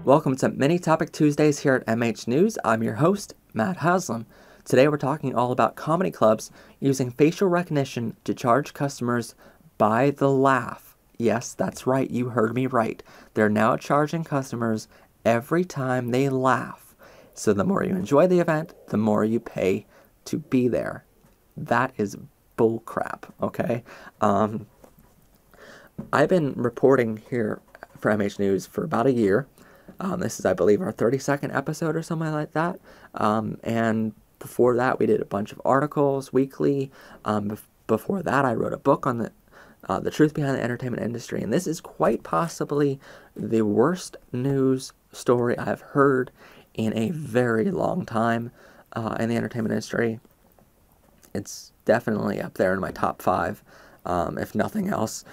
Welcome to Mini Topic Tuesdays here at MH News. I'm your host, Matt Haslam. Today we're talking all about comedy clubs using facial recognition to charge customers by the laugh. Yes, that's right, you heard me right. They're now charging customers every time they laugh. So the more you enjoy the event, the more you pay to be there. That is bull crap, okay? I've been reporting here for MH News for about a year. This is, I believe, our 32nd episode or something like that. And before that, we did a bunch of articles weekly. Before that, I wrote a book on the truth behind the entertainment industry. And this is quite possibly the worst news story I've heard in a very long time in the entertainment industry. It's definitely up there in my top 5, if nothing else.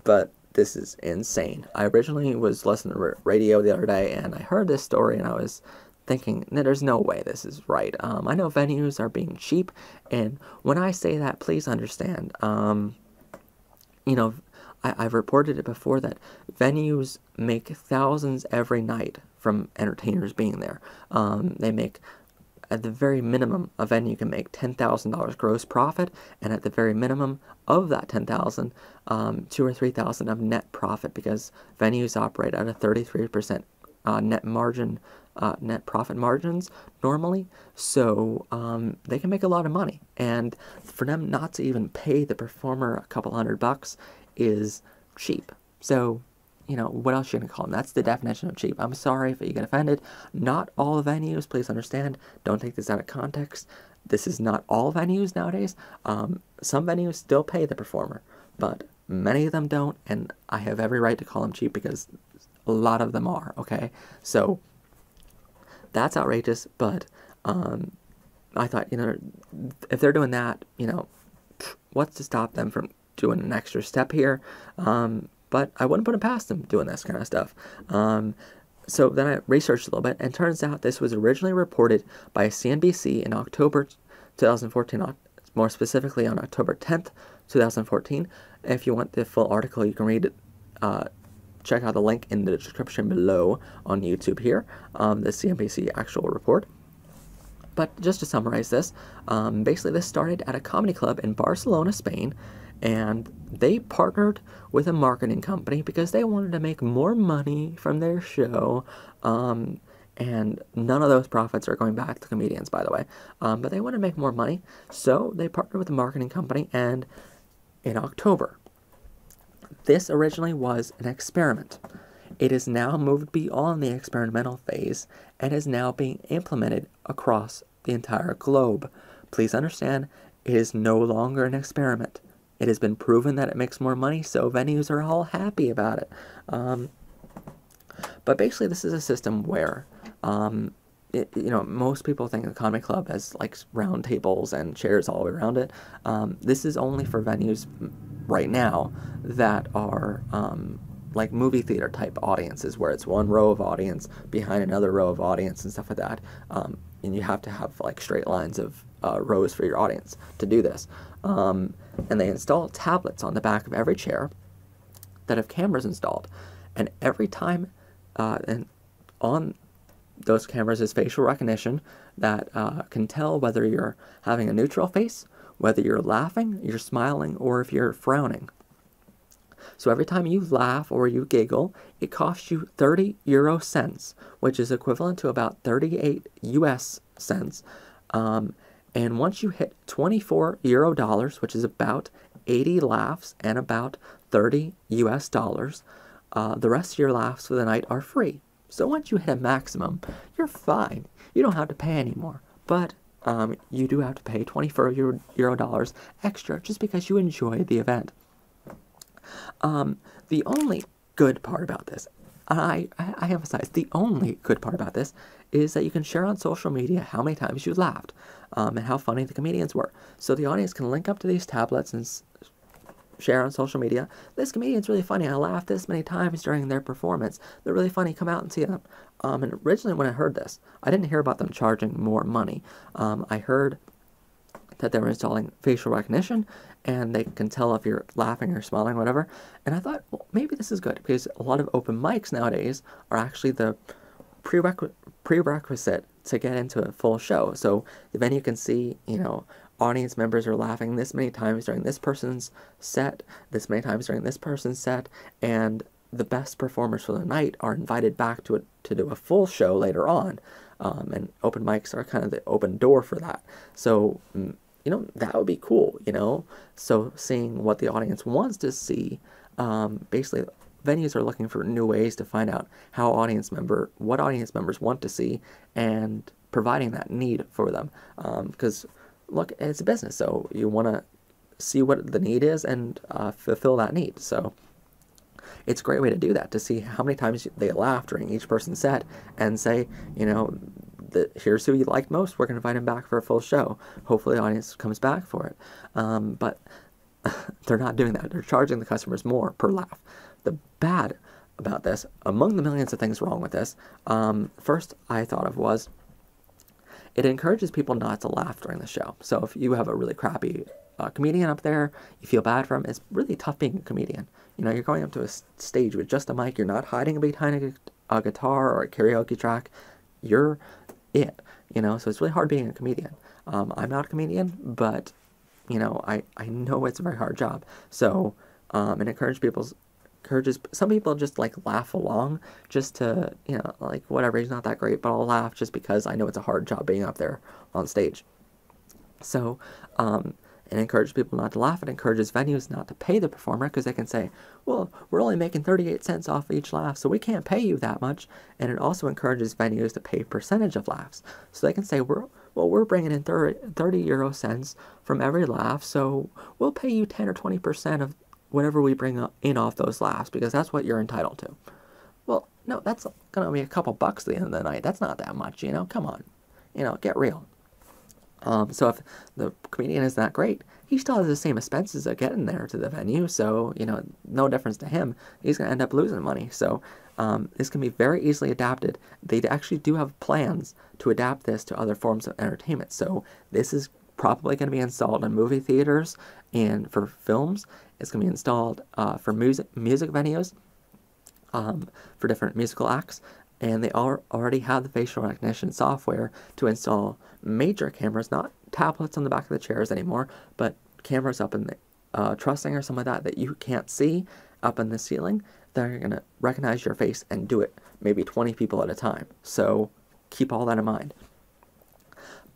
But this is insane. I originally was listening to radio the other day, and I heard this story, and I was thinking, there's no way this is right. I know venues are being cheap, and when I say that, please understand, I've reported it before that venues make thousands every night from entertainers being there. They make, at the very minimum, a venue can make $10,000 gross profit, and at the very minimum of that $10,000, $2,000 or $3,000 of net profit, because venues operate at a 33% net profit margins normally. So they can make a lot of money, and for them not to even pay the performer a couple $100 is cheap. So, what else are you going to call them? That's the definition of cheap. I'm sorry if you get offended. Not all venues, please understand. Don't take this out of context. This is not all venues nowadays. Some venues still pay the performer, but many of them don't, and I have every right to call them cheap because a lot of them are, okay? So that's outrageous, but I thought, if they're doing that, what's to stop them from doing an extra step here? But I wouldn't put it past them doing this kind of stuff. So then I researched a little bit, and turns out this was originally reported by CNBC in October 2014, more specifically on October 10th, 2014. If you want the full article, you can read it. Check out the link in the description below on YouTube here, the CNBC actual report. But just to summarize this, basically this started at a comedy club in Barcelona, Spain, and they partnered with a marketing company because they wanted to make more money from their show, and none of those profits are going back to comedians, by the way, but they want to make more money, so they partnered with a marketing company, and in October, this originally was an experiment. It is now moved beyond the experimental phase and is now being implemented across the entire globe. Please understand, it is no longer an experiment. It has been proven that it makes more money, so venues are all happy about it. But basically, this is a system where, most people think of a comedy club as like round tables and chairs all the way around it. This is only for venues right now that are like movie theater type audiences, where it's one row of audience behind another row of audience and stuff like that. And you have to have like straight lines of rows for your audience to do this. And they install tablets on the back of every chair that have cameras installed. And every time, and on those cameras is facial recognition that can tell whether you're having a neutral face, whether you're laughing, you're smiling, or if you're frowning. So every time you laugh or you giggle, it costs you 30 euro cents, which is equivalent to about 38 US cents. And once you hit 24 euro dollars, which is about 80 laughs and about 30 US dollars, the rest of your laughs for the night are free. So once you hit a maximum, you're fine. You don't have to pay anymore. But you do have to pay 24 euro dollars extra just because you enjoy the event. The only good part about this, I emphasize, the only good part about this is that you can share on social media how many times you laughed and how funny the comedians were. So the audience can link up to these tablets and share on social media. This comedian's really funny. I laughed this many times during their performance. They're really funny. Come out and see them. And originally when I heard this, I didn't hear about them charging more money. I heard that they were installing facial recognition, and they can tell if you're laughing or smiling, whatever. And I thought, well, maybe this is good, because a lot of open mics nowadays are actually the prerequisite to get into a full show. So the venue can see, audience members are laughing this many times during this person's set, this many times during this person's set, and the best performers for the night are invited back to do a full show later on. And open mics are kind of the open door for that. So, that would be cool, So seeing what the audience wants to see, basically venues are looking for new ways to find out what audience members want to see, and providing that need for them. Because, look, it's a business, so you want to see what the need is and fulfill that need. So it's a great way to do that, to see how many times they laugh during each person's set, and say, here's who you liked most, we're going to invite him back for a full show. Hopefully the audience comes back for it. But they're not doing that. They're charging the customers more per laugh. The bad about this, among the millions of things wrong with this, first I thought of was, it encourages people not to laugh during the show. So if you have a really crappy comedian up there, you feel bad for him, it's really tough being a comedian. You're going up to a stage with just a mic, you're not hiding behind a guitar or a karaoke track, you're it, so it's really hard being a comedian. I'm not a comedian, but, I know it's a very hard job. So, it encourages some people just laugh along just to, whatever, he's not that great, but I'll laugh just because I know it's a hard job being up there on stage. So, it encourages people not to laugh. It encourages venues not to pay the performer, because they can say, well, we're only making 38 cents off each laugh, so we can't pay you that much. And it also encourages venues to pay percentage of laughs. So they can say, we're bringing in 30 euro cents from every laugh, so we'll pay you 10 or 20% of whatever we bring in off those laughs, because that's what you're entitled to. Well, no, that's going to be a couple bucks at the end of the night. That's not that much, come on. Get real. So if the comedian is that great, he still has the same expenses of getting there to the venue, so, no difference to him. He's going to end up losing money. So this can be very easily adapted. They actually do have plans to adapt this to other forms of entertainment. So this is probably going to be installed in movie theaters and for films. It's going to be installed for music venues, for different musical acts. And they already have the facial recognition software to install major cameras, not tablets on the back of the chairs anymore, but cameras up in the trussing or something like that you can't see up in the ceiling. They're going to recognize your face and do it maybe 20 people at a time. So keep all that in mind.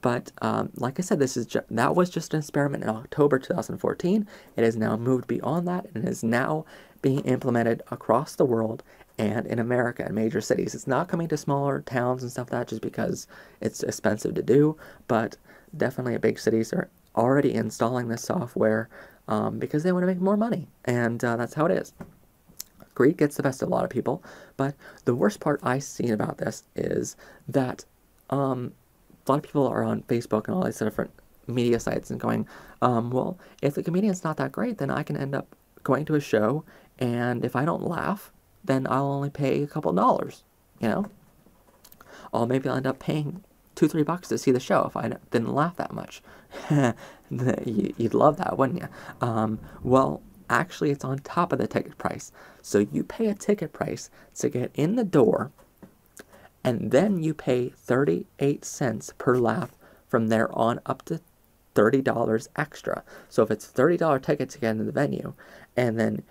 But like I said, that was just an experiment in October 2014. It has now moved beyond that, and is now being implemented across the world and in America in major cities. It's not coming to smaller towns and stuff like that just because it's expensive to do, but definitely big cities are already installing this software because they want to make more money, and that's how it is. Greed gets the best of a lot of people, but the worst part I've seen about this is that a lot of people are on Facebook and all these different media sites and going, well, if the comedian's not that great, then I can end up going to a show, and if I don't laugh, then I'll only pay a couple dollars, Or maybe I'll end up paying $2-3 to see the show if I didn't laugh that much. You'd love that, wouldn't you? Well, actually, it's on top of the ticket price. So you pay a ticket price to get in the door, and then you pay 38 cents per laugh from there on up to $30 extra. So if it's a $30 ticket to get into the venue, and then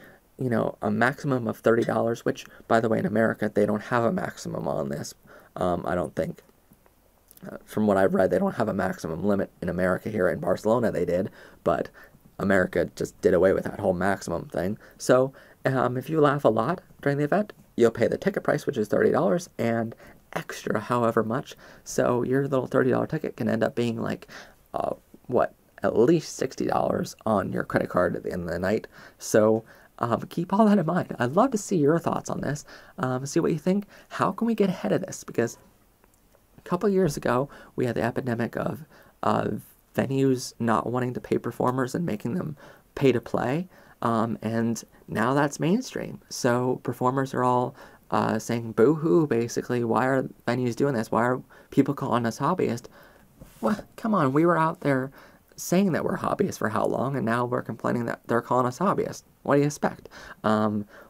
a maximum of $30, which, by the way, in America, they don't have a maximum on this. I don't think. From what I've read, they don't have a maximum limit in America. Here in Barcelona, they did, but America just did away with that whole maximum thing. So if you laugh a lot during the event, you'll pay the ticket price, which is $30, and extra however much. So your little $30 ticket can end up being at least $60 on your credit card at the end of the night. So keep all that in mind. I'd love to see your thoughts on this, see what you think. How can we get ahead of this? Because a couple years ago, we had the epidemic of venues not wanting to pay performers and making them pay to play, and now that's mainstream. So performers are all saying boo-hoo, basically. Why are venues doing this? Why are people calling us hobbyists? Well, come on, we were out there saying that we're hobbyists for how long, and now we're complaining that they're calling us hobbyists. What do you expect?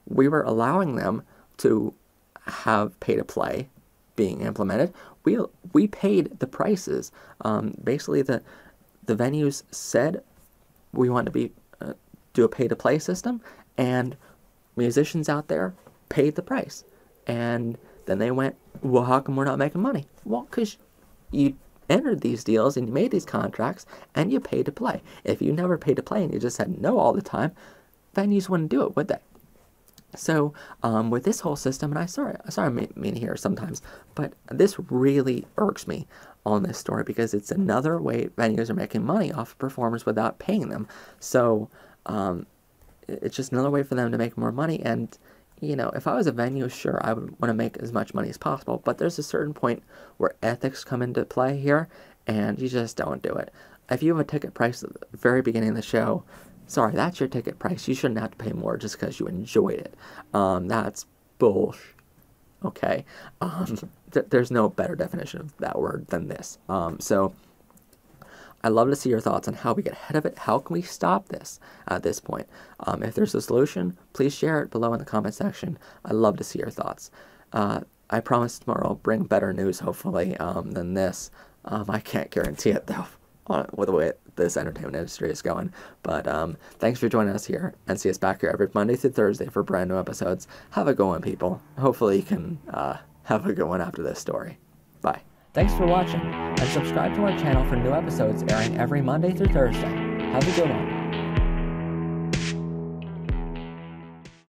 We were allowing them to have pay-to-play being implemented. We paid the prices. Basically, the venues said we want to do a pay-to-play system, and musicians out there paid the price. And then they went, well, how come we're not making money? Well, because you entered these deals and you made these contracts and you paid to play. If you never paid to play and you just said no all the time, venues wouldn't do it, would they? So with this whole system, and I'm sorry I'm mean here sometimes, but this really irks me on this story because it's another way venues are making money off of performers without paying them. So it's just another way for them to make more money. And you know, if I was a venue, sure, I would want to make as much money as possible, but there's a certain point where ethics come into play here, and you just don't do it. If you have a ticket price at the very beginning of the show, sorry, that's your ticket price. You shouldn't have to pay more just because you enjoyed it. That's bullshit. Okay? There's no better definition of that word than this. So I'd love to see your thoughts on how we get ahead of it. How can we stop this at this point? If there's a solution, please share it below in the comment section. I'd love to see your thoughts. I promise tomorrow I'll bring better news, hopefully, than this. I can't guarantee it, though, with the way this entertainment industry is going. But thanks for joining us here, and see us back here every Monday through Thursday for brand new episodes. Have a good one, people. Hopefully you can have a good one after this story. Bye. Thanks for watching, and subscribe to our channel for new episodes airing every Monday through Thursday. Have a good one.